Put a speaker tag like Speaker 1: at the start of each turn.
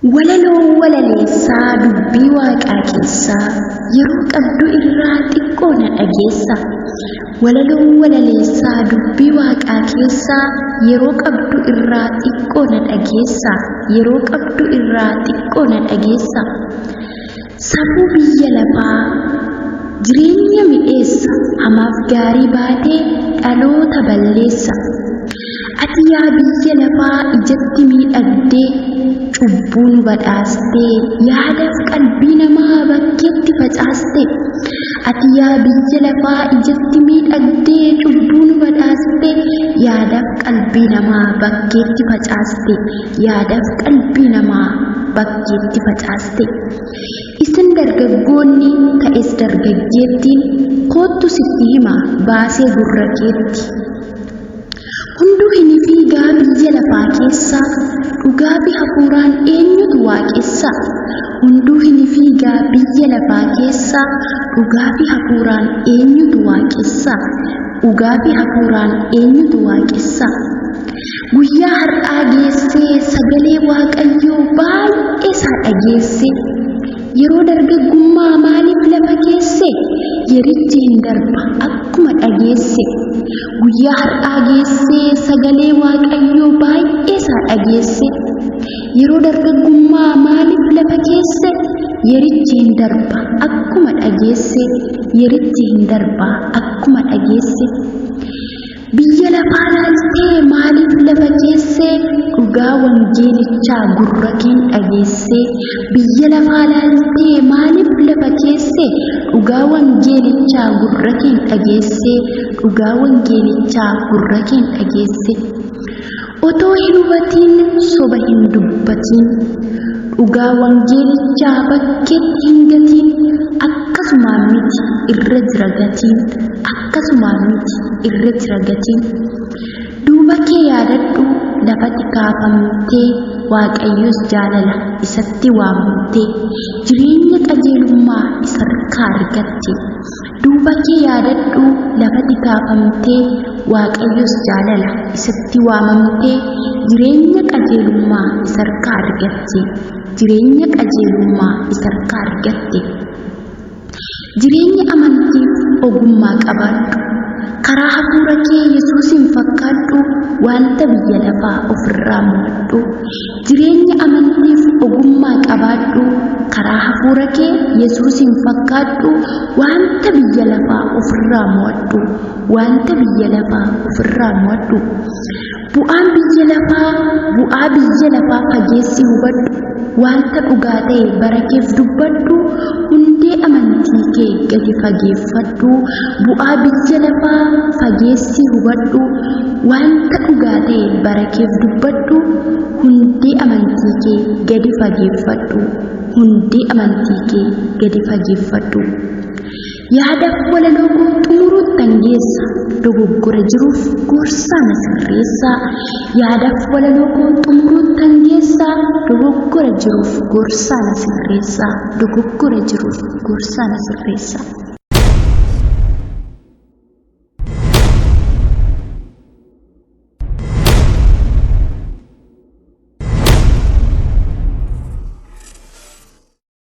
Speaker 1: Walaloo walaleessaa dubbii waaqaa keessaa yeroo qabdu irraa xiqqoo na dhageessa. Walaloo walaleessaa dubbii waaqaa keessaa yeroo qabdu irraa xiqqoo na dhageessa. Yeroo qabdu irraa xiqqoo na dhageessa. Safuu biyya lafaa jireenya mi'eessa hamaaf gaarii baatee dhaloota balleessa. Ati yaa biyya lafaa ijatti miidhagdee cubbuun badhaastee yaadaaf qalbii namaa bakkeetti facaaste. Ati yaa biyya lafaa ijatti miidhagdee cubbuun badhaastee yaadaaf qalbii namaa bakkeetti facaaste. Yaadaaf qalbii namaa bakkeetti facaaste. Isin dargaggoonni ta'es dargaggeettiin kootu sitti hima baasee gurra keetti. Hunduu hin fiigaa biyya lafaa keessa dhugaa fi hafuuraan eenyutu waaqessa. Hunduu hin fiigaa biyya lafaa keessa dhugaa fi hafuuraan eenyutu waaqessa. Dhugaa fi hafuuraan eenyutu waaqessa. Guyyaa har'aa geessee sagalee waaqayyoo baay'ee isaa dhageesse. Yeroo dargaggummaa maaliif lafa keesse? Yerichi hin darba akkuma dhageesse. Guyyaa har'aa geessee sagalee waaqayyoo baay'ee isaa dhageesse. Yeroo dargaggummaa maaliif lafa keesse? Yerichi hin darba akkuma dhageesse. Yerichi hin darba akkuma dhageesse. Biyya lafaa laaltee maaliif lafa keesse? Dhugaa wangeelichaa gurra keen dhageesse. Biyya lafaa laaltee maaliif lafa keesse? Dhugaa wangeelichaa gurra keen dhageesse. Dhugaa wangeelichaa gurra keen dhageesse. Otoo hin hubatiin soba hin dubbatiin. Dhugaa wangeelichaa bakkeetti hin gatiin. Akkasumaan miti irra jira gatiin. Akkasumaan miti irra jira gatiin. Duuba kee yaadadhu lafatti kaafamtee waaqayyos jaalala isatti waamamtee jireenya qajeelummaa isa harkaa argatte. Duuba kee yaadadhu lafatti kaafamtee waaqayyos jaalala isatti waamamtee jireenya qajeelummaa isa harkaa argatte. Jireenya qajeelummaa isa harkaa argatte. Jireenya amantiif ogummaa qabaadhu. Karaa hafuura kee Yesuusin fakkaadhu. Wanta biyya lafaa ofirraa mo'adhu. Jireenya amantiif ogummaa qabaadhu. Karaa hafuura kee Yesuusin fakkaadhu. Wanta biyya lafaa ofirraa mo'adhu. Wanta biyya lafaa ofirraa mo'adhu. Bu'aa biyya lafaa fageessi hubadhu. Wanta dhugaa ta'e bara keef dubbadhu. Hundee amantii kee gadi fageeffadhu. Bu'aa biyya lafaa fageessi hubadhu. Wanta dhugaa ta'e bara keef dubbadhu. Hundee amantii kee gadi fageeffadhu. Hundee amantii kee gadi fageeffadhu. Yaadaaf walaloo koo xumuruuttan geessa. Dogoggora jiruuf gorsaa na sirreessa. Yaadaaf walaloo koo xumuruuttan geessa. Dogoggora jiruuf gorsaa na sirreessa. Dogoggora jiruuf gorsaa na sirreessa.